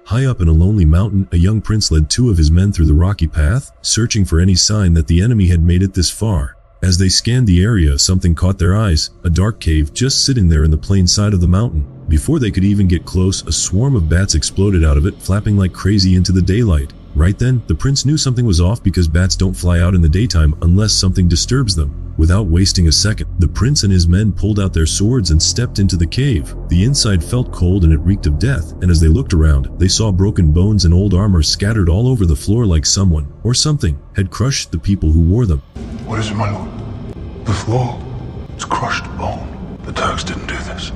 High up in a lonely mountain, a young prince led 2 of his men through the rocky path, searching for any sign that the enemy had made it this far. As they scanned the area, something caught their eyes, a dark cave just sitting there in the plain side of the mountain. Before they could even get close, a swarm of bats exploded out of it, flapping like crazy into the daylight. Right then, the prince knew something was off because bats don't fly out in the daytime unless something disturbs them. Without wasting a second, the prince and his men pulled out their swords and stepped into the cave. The inside felt cold and it reeked of death, and as they looked around, they saw broken bones and old armor scattered all over the floor like someone, or something, had crushed the people who wore them. What is it, my lord? The floor? It's crushed bone. The Turks didn't do this.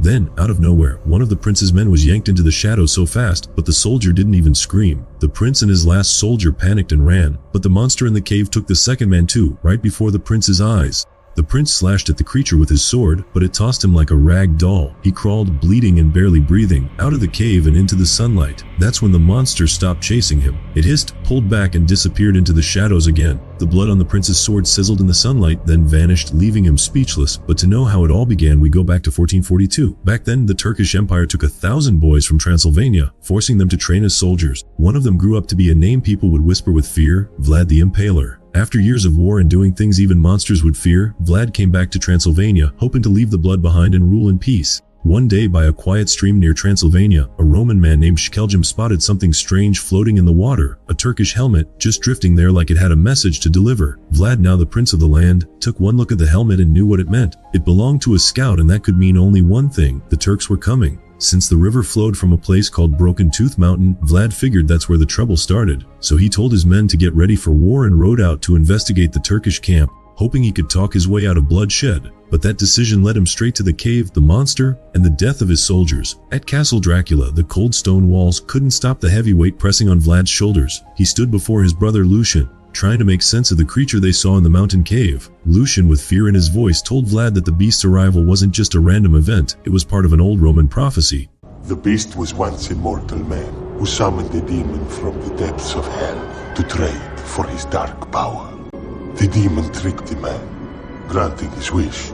Then, out of nowhere, one of the prince's men was yanked into the shadows so fast, but the soldier didn't even scream. The prince and his last soldier panicked and ran, but the monster in the cave took the second man too, right before the prince's eyes. The prince slashed at the creature with his sword, but it tossed him like a rag doll. He crawled, bleeding and barely breathing, out of the cave and into the sunlight. That's when the monster stopped chasing him. It hissed, pulled back and disappeared into the shadows again. The blood on the prince's sword sizzled in the sunlight, then vanished, leaving him speechless. But to know how it all began, we go back to 1442. Back then, the Turkish Empire took 1,000 boys from Transylvania, forcing them to train as soldiers. One of them grew up to be a name people would whisper with fear, Vlad the Impaler. After years of war and doing things even monsters would fear, Vlad came back to Transylvania, hoping to leave the blood behind and rule in peace. One day, by a quiet stream near Transylvania, a Roman man named Shkeljam spotted something strange floating in the water, a Turkish helmet, just drifting there like it had a message to deliver. Vlad, now the prince of the land, took one look at the helmet and knew what it meant. It belonged to a scout, and that could mean only one thing: the Turks were coming. Since the river flowed from a place called Broken Tooth Mountain, Vlad figured that's where the trouble started. So he told his men to get ready for war and rode out to investigate the Turkish camp, hoping he could talk his way out of bloodshed. But that decision led him straight to the cave, the monster, and the death of his soldiers. At Castle Dracula, the cold stone walls couldn't stop the heavy weight pressing on Vlad's shoulders. He stood before his brother Lucian, trying to make sense of the creature they saw in the mountain cave. Lucian, with fear in his voice, told Vlad that the beast's arrival wasn't just a random event, it was part of an old Roman prophecy. The beast was once a mortal man who summoned a demon from the depths of hell to trade for his dark power. The demon tricked the man, granting his wish,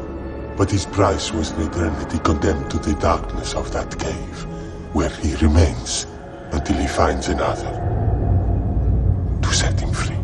but his price was an eternity condemned to the darkness of that cave, where he remains until he finds another to set him free.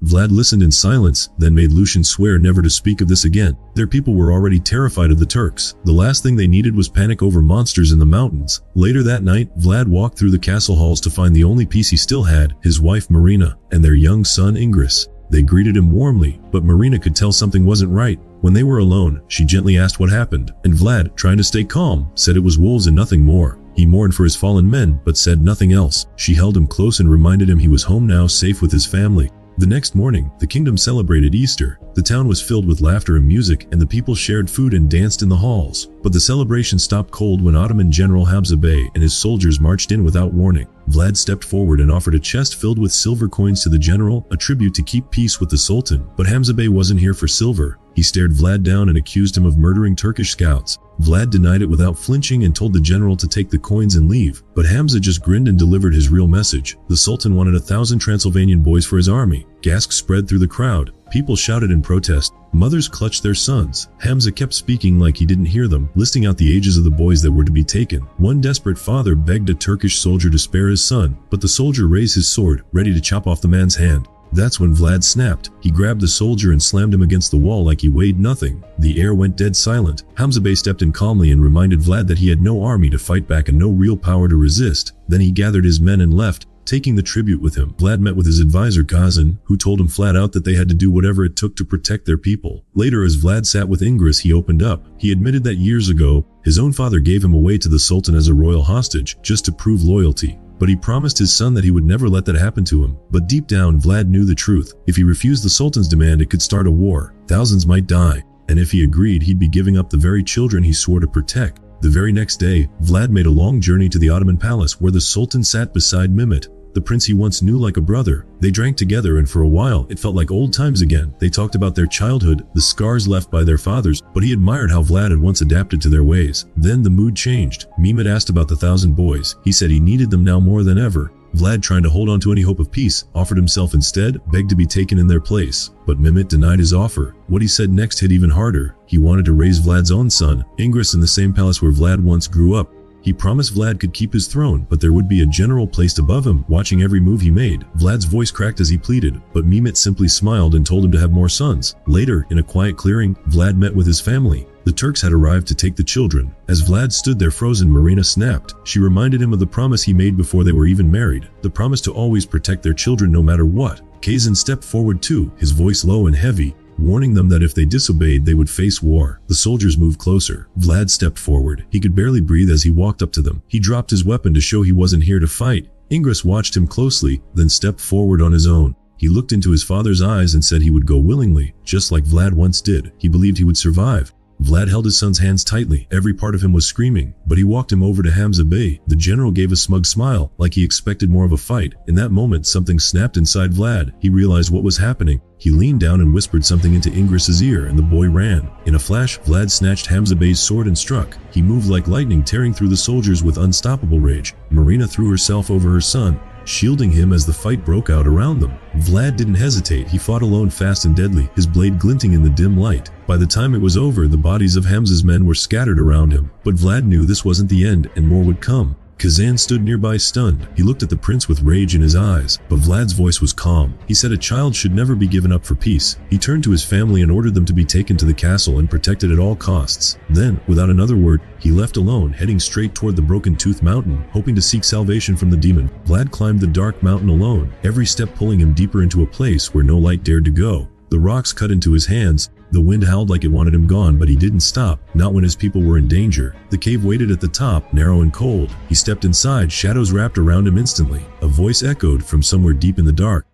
Vlad listened in silence, then made Lucian swear never to speak of this again. Their people were already terrified of the Turks. The last thing they needed was panic over monsters in the mountains. Later that night, Vlad walked through the castle halls to find the only peace he still had, his wife Marina, and their young son Ingris. They greeted him warmly, but Marina could tell something wasn't right. When they were alone, she gently asked what happened, and Vlad, trying to stay calm, said it was wolves and nothing more. He mourned for his fallen men, but said nothing else. She held him close and reminded him he was home now, safe with his family. The next morning, the kingdom celebrated Easter. The town was filled with laughter and music, and the people shared food and danced in the halls. But the celebration stopped cold when Ottoman General Hamza Bey and his soldiers marched in without warning. Vlad stepped forward and offered a chest filled with silver coins to the general, a tribute to keep peace with the Sultan. But Hamza Bey wasn't here for silver. He stared Vlad down and accused him of murdering Turkish scouts. Vlad denied it without flinching and told the general to take the coins and leave. But Hamza just grinned and delivered his real message. The Sultan wanted 1,000 Transylvanian boys for his army. Gasps spread through the crowd. People shouted in protest. Mothers clutched their sons. Hamza kept speaking like he didn't hear them, listing out the ages of the boys that were to be taken. One desperate father begged a Turkish soldier to spare his son, but the soldier raised his sword, ready to chop off the man's hand. That's when Vlad snapped. He grabbed the soldier and slammed him against the wall like he weighed nothing. The air went dead silent. Hamza Bey stepped in calmly and reminded Vlad that he had no army to fight back and no real power to resist. Then he gathered his men and left, taking the tribute with him. Vlad met with his advisor Kazan, who told him flat out that they had to do whatever it took to protect their people. Later, as Vlad sat with Ingris, he opened up. He admitted that years ago, his own father gave him away to the Sultan as a royal hostage, just to prove loyalty. But he promised his son that he would never let that happen to him. But deep down, Vlad knew the truth. If he refused the Sultan's demand, it could start a war. Thousands might die. And if he agreed, he'd be giving up the very children he swore to protect. The very next day, Vlad made a long journey to the Ottoman palace where the Sultan sat beside Mehmet, the prince he once knew like a brother. They drank together, and for a while, it felt like old times again. They talked about their childhood, the scars left by their fathers, but he admired how Vlad had once adapted to their ways. Then the mood changed. Mehmet asked about the 1,000 boys. He said he needed them now more than ever. Vlad, trying to hold on to any hope of peace, offered himself instead, begged to be taken in their place. But Mehmet denied his offer. What he said next hit even harder. He wanted to raise Vlad's own son, Ingris, in the same palace where Vlad once grew up. He promised Vlad could keep his throne, but there would be a general placed above him, watching every move he made. Vlad's voice cracked as he pleaded, but Mehmet simply smiled and told him to have more sons. Later, in a quiet clearing, Vlad met with his family. The Turks had arrived to take the children. As Vlad stood there frozen, Marina snapped. She reminded him of the promise he made before they were even married, the promise to always protect their children no matter what. Kazan stepped forward too, his voice low and heavy, warning them that if they disobeyed, they would face war. The soldiers moved closer. Vlad stepped forward. He could barely breathe as he walked up to them. He dropped his weapon to show he wasn't here to fight. Ingris watched him closely, then stepped forward on his own. He looked into his father's eyes and said he would go willingly, just like Vlad once did. He believed he would survive. Vlad held his son's hands tightly. Every part of him was screaming, but he walked him over to Hamza Bey. The general gave a smug smile, like he expected more of a fight. In that moment, something snapped inside Vlad. He realized what was happening. He leaned down and whispered something into Ingris's ear, and the boy ran. In a flash, Vlad snatched Hamza Bey's sword and struck. He moved like lightning, tearing through the soldiers with unstoppable rage. Marina threw herself over her son, shielding him as the fight broke out around them. Vlad didn't hesitate. He fought alone, fast and deadly, his blade glinting in the dim light. By the time it was over, the bodies of Hamza's men were scattered around him. But Vlad knew this wasn't the end, and more would come. Kazan stood nearby, stunned. He looked at the prince with rage in his eyes, but Vlad's voice was calm. He said a child should never be given up for peace. He turned to his family and ordered them to be taken to the castle and protected at all costs. Then, without another word, he left alone, heading straight toward the Broken Tooth Mountain, hoping to seek salvation from the demon. Vlad climbed the dark mountain alone, every step pulling him deeper into a place where no light dared to go. The rocks cut into his hands. The wind howled like it wanted him gone, but he didn't stop, not when his people were in danger. The cave waited at the top, narrow and cold. He stepped inside, shadows wrapped around him instantly. A voice echoed from somewhere deep in the dark.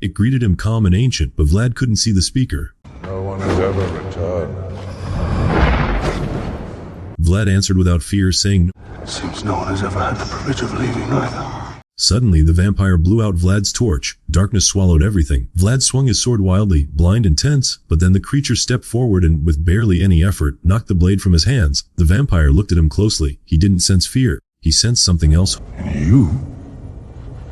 It greeted him calm and ancient, but Vlad couldn't see the speaker. No one has ever returned. Vlad answered without fear, saying, Seems no one has ever had the privilege of leaving either. Suddenly, the vampire blew out Vlad's torch. Darkness swallowed everything. Vlad swung his sword wildly, blind and tense, but then the creature stepped forward and, with barely any effort, knocked the blade from his hands. The vampire looked at him closely. He didn't sense fear. He sensed something else. In you,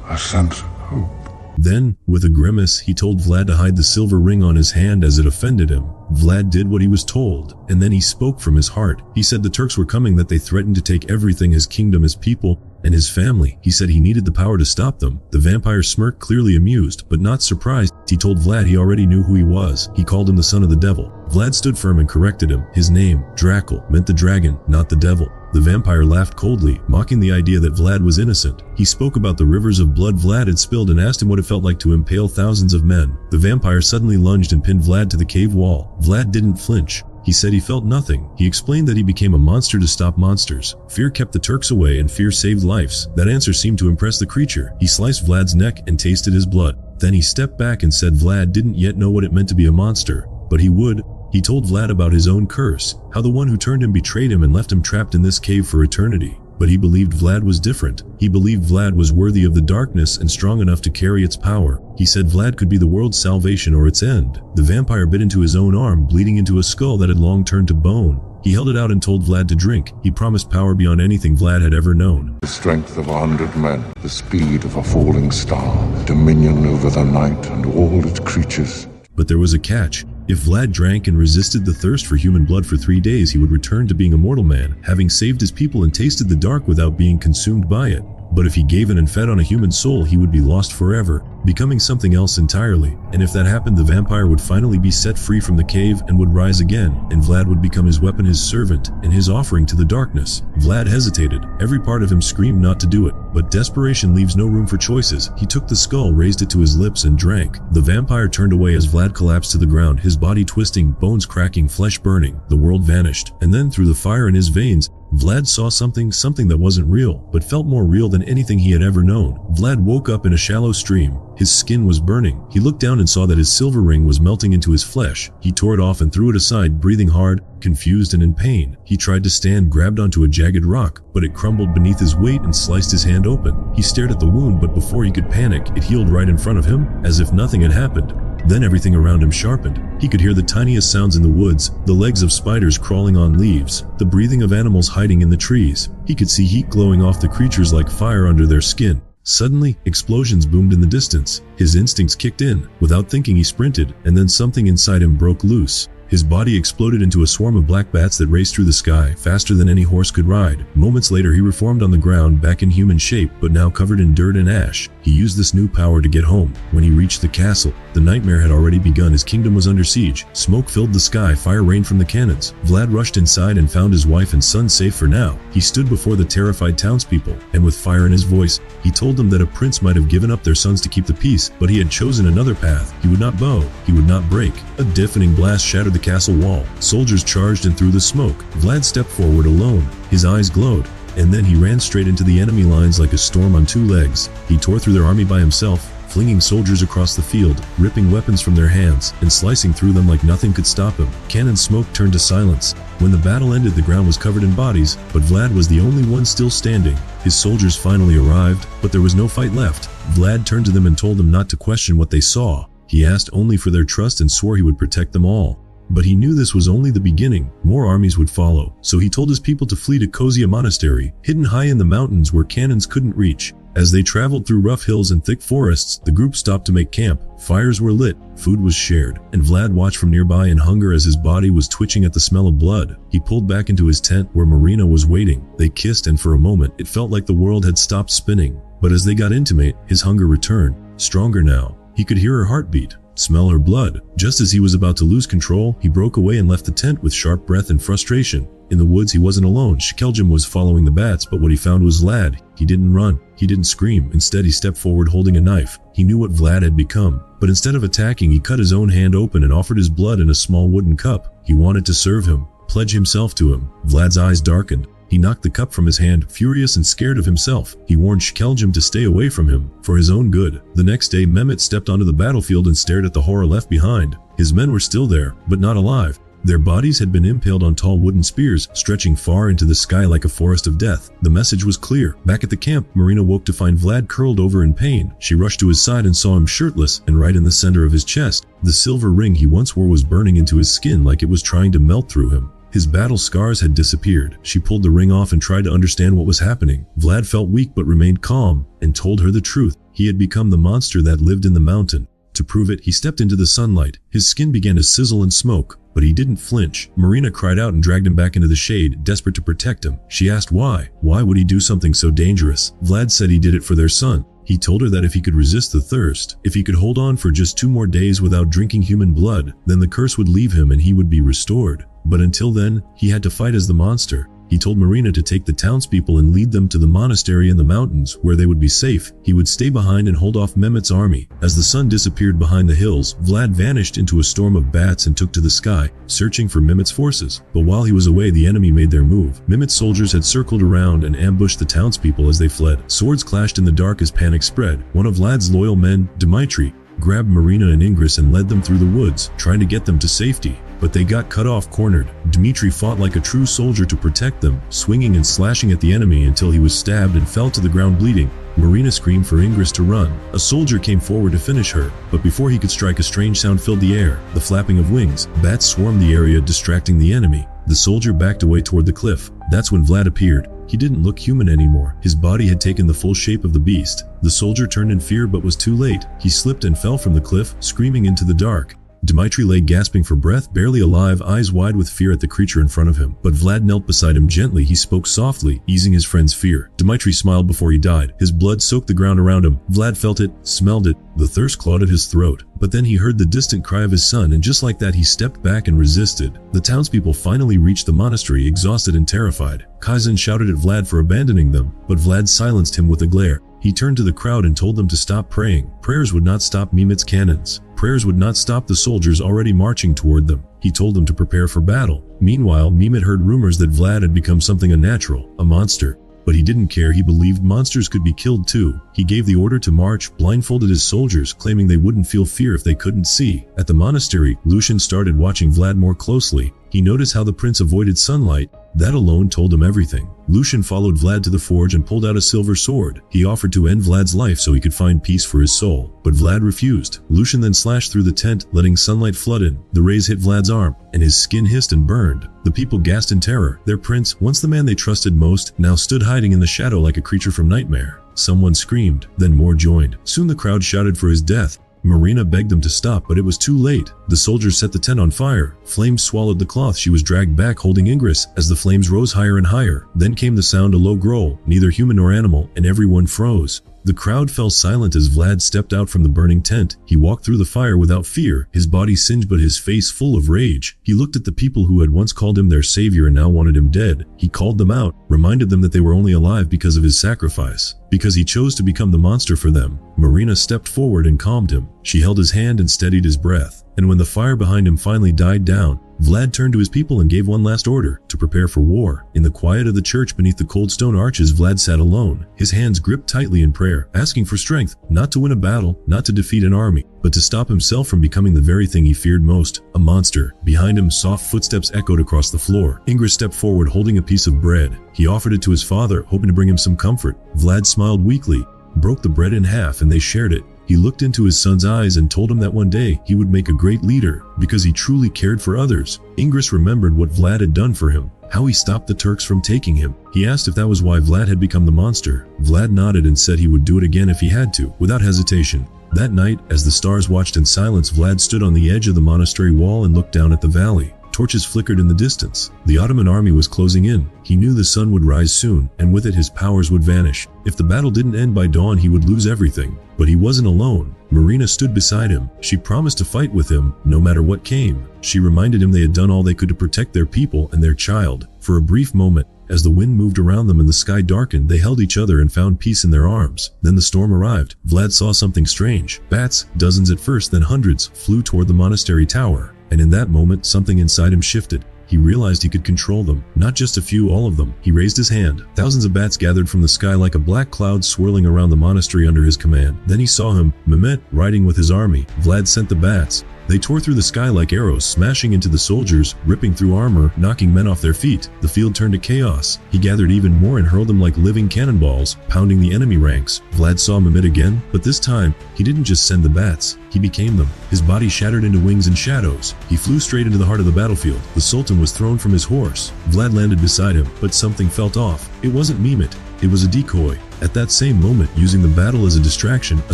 I sense hope. Then, with a grimace, he told Vlad to hide the silver ring on his hand as it offended him. Vlad did what he was told, and then he spoke from his heart. He said the Turks were coming, that they threatened to take everything, his kingdom, his people, and his family. He said he needed the power to stop them. The vampire smirked, clearly amused, but not surprised. He told Vlad he already knew who he was. He called him the son of the devil. Vlad stood firm and corrected him. His name, Drakel, meant the dragon, not the devil. The vampire laughed coldly, mocking the idea that Vlad was innocent. He spoke about the rivers of blood Vlad had spilled and asked him what it felt like to impale thousands of men. The vampire suddenly lunged and pinned Vlad to the cave wall. Vlad didn't flinch. He said he felt nothing. He explained that he became a monster to stop monsters. Fear kept the Turks away and fear saved lives. That answer seemed to impress the creature. He sliced Vlad's neck and tasted his blood. Then he stepped back and said Vlad didn't yet know what it meant to be a monster, but he would. He told Vlad about his own curse, how the one who turned him betrayed him and left him trapped in this cave for eternity. But he believed Vlad was different. He believed Vlad was worthy of the darkness and strong enough to carry its power. He said Vlad could be the world's salvation or its end. The vampire bit into his own arm, bleeding into a skull that had long turned to bone. He held it out and told Vlad to drink. He promised power beyond anything Vlad had ever known. The strength of 100 men, the speed of a falling star, dominion over the night and all its creatures. But there was a catch. If Vlad drank and resisted the thirst for human blood for 3 days, he would return to being a mortal man, having saved his people and tasted the dark without being consumed by it. But if he gave in and fed on a human soul, he would be lost forever, becoming something else entirely. And if that happened, the vampire would finally be set free from the cave and would rise again, and Vlad would become his weapon, his servant, and his offering to the darkness. Vlad hesitated. Every part of him screamed not to do it, but desperation leaves no room for choices. He took the skull, raised it to his lips, and drank. The vampire turned away as Vlad collapsed to the ground, his body twisting, bones cracking, flesh burning. The world vanished. And then, through the fire in his veins, Vlad saw something that wasn't real, but felt more real than anything he had ever known. Vlad woke up in a shallow stream. His skin was burning. He looked down and saw that his silver ring was melting into his flesh. He tore it off and threw it aside, breathing hard, confused and in pain. He tried to stand, grabbed onto a jagged rock, but it crumbled beneath his weight and sliced his hand open. He stared at the wound, but before he could panic, it healed right in front of him, as if nothing had happened. Then everything around him sharpened. He could hear the tiniest sounds in the woods, the legs of spiders crawling on leaves, the breathing of animals hiding in the trees. He could see heat glowing off the creatures like fire under their skin. Suddenly, explosions boomed in the distance. His instincts kicked in. Without thinking, he sprinted, and then something inside him broke loose. His body exploded into a swarm of black bats that raced through the sky faster than any horse could ride. Moments later, he reformed on the ground back in human shape, but now covered in dirt and ash. He used this new power to get home. When he reached the castle, the nightmare had already begun. His kingdom was under siege. Smoke filled the sky, fire rained from the cannons. Vlad rushed inside and found his wife and son safe for now. He stood before the terrified townspeople, and with fire in his voice, he told them that a prince might have given up their sons to keep the peace, but he had chosen another path. He would not bow, he would not break. A deafening blast shattered the castle wall. Soldiers charged in through the smoke. Vlad stepped forward alone. His eyes glowed, and then he ran straight into the enemy lines like a storm on two legs. He tore through their army by himself, flinging soldiers across the field, ripping weapons from their hands, and slicing through them like nothing could stop him. Cannon smoke turned to silence. When the battle ended, the ground was covered in bodies, but Vlad was the only one still standing. His soldiers finally arrived, but there was no fight left. Vlad turned to them and told them not to question what they saw. He asked only for their trust and swore he would protect them all. But he knew this was only the beginning. More armies would follow, so he told his people to flee to Kozia Monastery, hidden high in the mountains where cannons couldn't reach. As they traveled through rough hills and thick forests, the group stopped to make camp. Fires were lit, food was shared, and Vlad watched from nearby in hunger as his body was twitching at the smell of blood. He pulled back into his tent where Marina was waiting. They kissed, and for a moment, it felt like the world had stopped spinning. But as they got intimate, his hunger returned, stronger now. He could hear her heartbeat, smell her blood. Just as he was about to lose control, he broke away and left the tent with sharp breath and frustration. In the woods, he wasn't alone. Shkeljim was following the bats, but what he found was Vlad. He didn't run. He didn't scream. Instead, he stepped forward holding a knife. He knew what Vlad had become. But instead of attacking, he cut his own hand open and offered his blood in a small wooden cup. He wanted to serve him, pledge himself to him. Vlad's eyes darkened. He knocked the cup from his hand, furious and scared of himself. He warned Shkeljim to stay away from him, for his own good. The next day, Mehmet stepped onto the battlefield and stared at the horror left behind. His men were still there, but not alive. Their bodies had been impaled on tall wooden spears, stretching far into the sky like a forest of death. The message was clear. Back at the camp, Marina woke to find Vlad curled over in pain. She rushed to his side and saw him shirtless, and right in the center of his chest, the silver ring he once wore was burning into his skin like it was trying to melt through him. His battle scars had disappeared. She pulled the ring off and tried to understand what was happening. Vlad felt weak but remained calm, and told her the truth. He had become the monster that lived in the mountain. To prove it, he stepped into the sunlight. His skin began to sizzle and smoke, but he didn't flinch. Marina cried out and dragged him back into the shade, desperate to protect him. She asked why. Why would he do something so dangerous? Vlad said he did it for their son. He told her that if he could resist the thirst, if he could hold on for just 2 more days without drinking human blood, then the curse would leave him and he would be restored. But until then, he had to fight as the monster. He told Marina to take the townspeople and lead them to the monastery in the mountains, where they would be safe. He would stay behind and hold off Mehmet's army. As the sun disappeared behind the hills, Vlad vanished into a storm of bats and took to the sky, searching for Mehmet's forces. But while he was away, the enemy made their move. Mehmet's soldiers had circled around and ambushed the townspeople as they fled. Swords clashed in the dark as panic spread. One of Vlad's loyal men, Dmitri, grabbed Marina and Ingris and led them through the woods, trying to get them to safety. But they got cut off, cornered. Dmitri fought like a true soldier to protect them, swinging and slashing at the enemy until he was stabbed and fell to the ground bleeding. Marina screamed for Ingris to run. A soldier came forward to finish her, but before he could strike, a strange sound filled the air, the flapping of wings. Bats swarmed the area, distracting the enemy. The soldier backed away toward the cliff. That's when Vlad appeared. He didn't look human anymore. His body had taken the full shape of the beast. The soldier turned in fear but was too late. He slipped and fell from the cliff, screaming into the dark. Dmitri lay gasping for breath, barely alive, eyes wide with fear at the creature in front of him. But Vlad knelt beside him gently. He spoke softly, easing his friend's fear. Dmitri smiled before he died. His blood soaked the ground around him. Vlad felt it, smelled it. The thirst clawed at his throat. But then he heard the distant cry of his son, and just like that, he stepped back and resisted. The townspeople finally reached the monastery, exhausted and terrified. Kaizen shouted at Vlad for abandoning them, but Vlad silenced him with a glare. He turned to the crowd and told them to stop praying. Prayers would not stop Mehmet's cannons. Prayers would not stop the soldiers already marching toward them. He told them to prepare for battle. Meanwhile, Mehmet heard rumors that Vlad had become something unnatural, a monster. But he didn't care. He believed monsters could be killed too. He gave the order to march, blindfolded his soldiers, claiming they wouldn't feel fear if they couldn't see. At the monastery, Lucian started watching Vlad more closely. He noticed how the prince avoided sunlight. That alone told him everything. Lucian followed Vlad to the forge and pulled out a silver sword. He offered to end Vlad's life so he could find peace for his soul. But Vlad refused. Lucian then slashed through the tent, letting sunlight flood in. The rays hit Vlad's arm, and his skin hissed and burned. The people gasped in terror. Their prince, once the man they trusted most, now stood hiding in the shadow like a creature from nightmare. Someone screamed, then more joined. Soon the crowd shouted for his death. Marina begged them to stop, but it was too late. The soldiers set the tent on fire. Flames swallowed the cloth. She was dragged back holding Ingress as the flames rose higher and higher. Then came the sound, a low growl, neither human nor animal, and everyone froze. The crowd fell silent as Vlad stepped out from the burning tent. He walked through the fire without fear, his body singed but his face full of rage. He looked at the people who had once called him their savior and now wanted him dead. He called them out, reminded them that they were only alive because of his sacrifice, because he chose to become the monster for them. Marina stepped forward and calmed him. She held his hand and steadied his breath. And when the fire behind him finally died down, Vlad turned to his people and gave one last order, to prepare for war. In the quiet of the church beneath the cold stone arches, Vlad sat alone, his hands gripped tightly in prayer, asking for strength, not to win a battle, not to defeat an army, but to stop himself from becoming the very thing he feared most, a monster. Behind him, soft footsteps echoed across the floor. Ingress stepped forward holding a piece of bread. He offered it to his father, hoping to bring him some comfort. Vlad smiled weakly, broke the bread in half, and they shared it. He looked into his son's eyes and told him that one day he would make a great leader because he truly cared for others. Ingress remembered what Vlad had done for him, how he stopped the Turks from taking him. He asked if that was why Vlad had become the monster. Vlad nodded and said he would do it again if he had to, without hesitation. That night, as the stars watched in silence, Vlad stood on the edge of the monastery wall and looked down at the valley. Torches flickered in the distance. The Ottoman army was closing in. He knew the sun would rise soon, and with it his powers would vanish. If the battle didn't end by dawn, he would lose everything. But he wasn't alone. Marina stood beside him. She promised to fight with him, no matter what came. She reminded him they had done all they could to protect their people and their child. For a brief moment, as the wind moved around them and the sky darkened, they held each other and found peace in their arms. Then the storm arrived. Vlad saw something strange. Bats, dozens at first, then hundreds, flew toward the monastery tower. And in that moment, something inside him shifted. He realized he could control them, not just a few, all of them. He raised his hand. Thousands of bats gathered from the sky like a black cloud swirling around the monastery under his command. Then he saw him, Mehmet, riding with his army. Vlad sent the bats. They tore through the sky like arrows, smashing into the soldiers, ripping through armor, knocking men off their feet. The field turned to chaos. He gathered even more and hurled them like living cannonballs, pounding the enemy ranks. Vlad saw Mehmet again, but this time, he didn't just send the bats. He became them. His body shattered into wings and shadows. He flew straight into the heart of the battlefield. The Sultan was thrown from his horse. Vlad landed beside him, but something felt off. It wasn't Mehmet. It was a decoy. At that same moment, using the battle as a distraction, a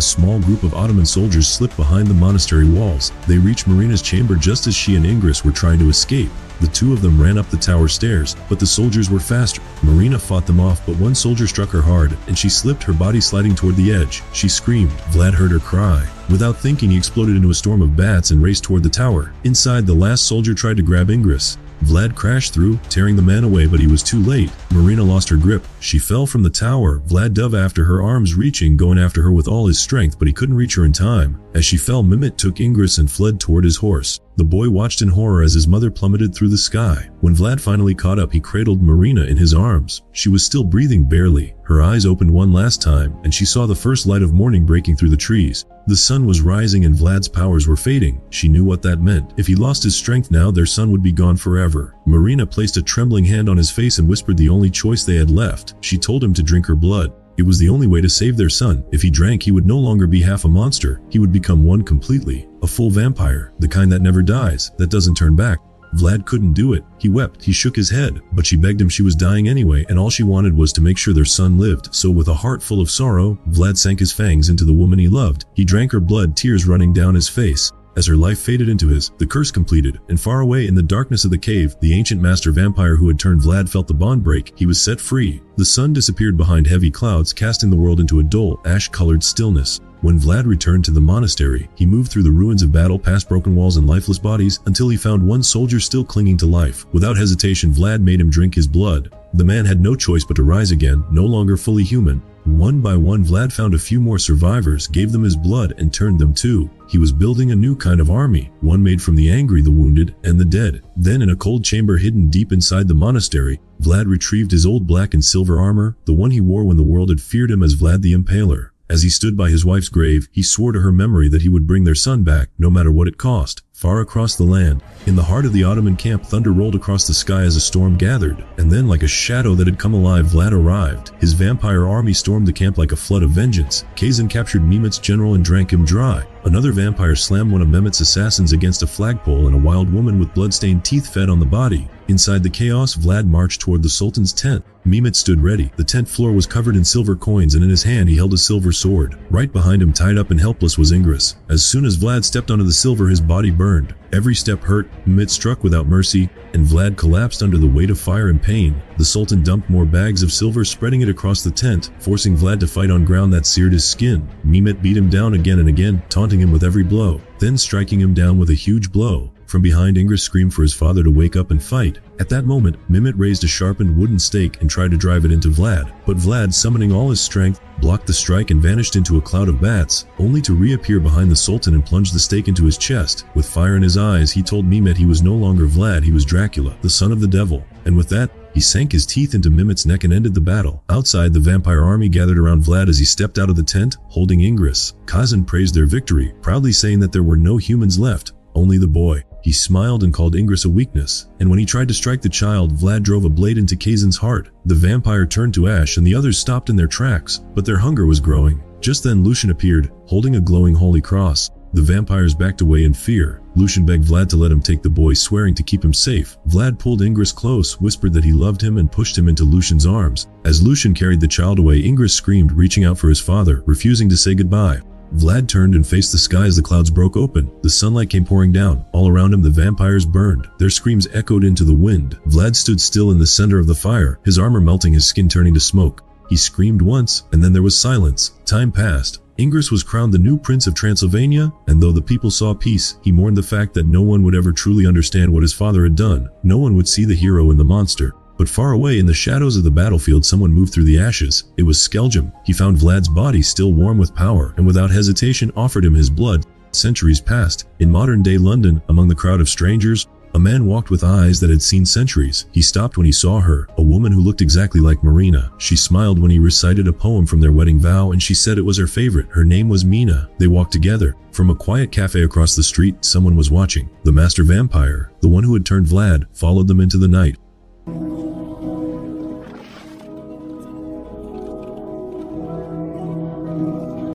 small group of Ottoman soldiers slipped behind the monastery walls. They reached Marina's chamber just as she and Ingress were trying to escape. The two of them ran up the tower stairs, but the soldiers were faster. Marina fought them off, but one soldier struck her hard, and she slipped, her body sliding toward the edge. She screamed. Vlad heard her cry. Without thinking, he exploded into a storm of bats and raced toward the tower. Inside, the last soldier tried to grab Ingress. Vlad crashed through, tearing the man away, but he was too late. Marina lost her grip. She fell from the tower. Vlad dove after her, arms reaching, going after her with all his strength, but he couldn't reach her in time. As she fell, Mehmet took Ingress and fled toward his horse. The boy watched in horror as his mother plummeted through the sky. When Vlad finally caught up, he cradled Marina in his arms. She was still breathing barely. Her eyes opened one last time, and she saw the first light of morning breaking through the trees. The sun was rising and Vlad's powers were fading. She knew what that meant. If he lost his strength now, their son would be gone forever. Marina placed a trembling hand on his face and whispered the only choice they had left. She told him to drink her blood. It was the only way to save their son. If he drank, he would no longer be half a monster. He would become one completely. A full vampire. The kind that never dies, that doesn't turn back. Vlad couldn't do it. He wept, he shook his head, but she begged him. She was dying anyway, and all she wanted was to make sure their son lived. So with a heart full of sorrow, Vlad sank his fangs into the woman he loved. He drank her blood, tears running down his face. As her life faded into his, the curse completed, and far away in the darkness of the cave, the ancient master vampire who had turned Vlad felt the bond break. He was set free. The sun disappeared behind heavy clouds, casting the world into a dull, ash-colored stillness. When Vlad returned to the monastery, he moved through the ruins of battle, past broken walls and lifeless bodies, until he found one soldier still clinging to life. Without hesitation, Vlad made him drink his blood. The man had no choice but to rise again, no longer fully human. One by one, Vlad found a few more survivors, gave them his blood, and turned them too. He was building a new kind of army, one made from the angry, the wounded, and the dead. Then, in a cold chamber hidden deep inside the monastery, Vlad retrieved his old black and silver armor, the one he wore when the world had feared him as Vlad the Impaler. As he stood by his wife's grave, he swore to her memory that he would bring their son back, no matter what it cost. Far across the land, in the heart of the Ottoman camp, thunder rolled across the sky as a storm gathered. And then, like a shadow that had come alive, Vlad arrived. His vampire army stormed the camp like a flood of vengeance. Kazan captured Mehmet's general and drank him dry. Another vampire slammed one of Mehmet's assassins against a flagpole, and a wild woman with blood-stained teeth fed on the body. Inside the chaos, Vlad marched toward the Sultan's tent. Mehmet stood ready. The tent floor was covered in silver coins, and in his hand he held a silver sword. Right behind him, tied up and helpless, was Ingress. As soon as Vlad stepped onto the silver, his body burned. Every step hurt. Mehmet struck without mercy, and Vlad collapsed under the weight of fire and pain. The Sultan dumped more bags of silver, spreading it across the tent, forcing Vlad to fight on ground that seared his skin. Mehmet beat him down again and again, taunting him with every blow, then striking him down with a huge blow. From behind, Ingress screamed for his father to wake up and fight. At that moment, Mehmet raised a sharpened wooden stake and tried to drive it into Vlad, but Vlad, summoning all his strength, blocked the strike and vanished into a cloud of bats, only to reappear behind the Sultan and plunge the stake into his chest. With fire in his eyes, he told Mehmet he was no longer Vlad, he was Dracula, the son of the devil. And with that, he sank his teeth into Mehmet's neck and ended the battle. Outside, the vampire army gathered around Vlad as he stepped out of the tent, holding Ingress. Kazan praised their victory, proudly saying that there were no humans left, only the boy. He smiled and called Ingress a weakness, and when he tried to strike the child, Vlad drove a blade into Kazan's heart. The vampire turned to ash and the others stopped in their tracks, but their hunger was growing. Just then Lucian appeared, holding a glowing holy cross. The vampires backed away in fear. Lucian begged Vlad to let him take the boy, swearing to keep him safe. Vlad pulled Ingress close, whispered that he loved him, and pushed him into Lucian's arms. As Lucian carried the child away, Ingress screamed, reaching out for his father, refusing to say goodbye. Vlad turned and faced the sky as the clouds broke open. The sunlight came pouring down. All around him the vampires burned. Their screams echoed into the wind. Vlad stood still in the center of the fire, his armor melting, his skin turning to smoke. He screamed once, and then there was silence. Time passed. Ingress was crowned the new Prince of Transylvania, and though the people saw peace, he mourned the fact that no one would ever truly understand what his father had done. No one would see the hero in the monster. But far away in the shadows of the battlefield, someone moved through the ashes. It was Skeljum. He found Vlad's body still warm with power, and without hesitation offered him his blood. Centuries passed. In modern-day London, among the crowd of strangers, a man walked with eyes that had seen centuries. He stopped when he saw her, a woman who looked exactly like Marina. She smiled when he recited a poem from their wedding vow, and she said it was her favorite. Her name was Mina. They walked together. From a quiet cafe across the street, someone was watching. The master vampire, the one who had turned Vlad, followed them into the night.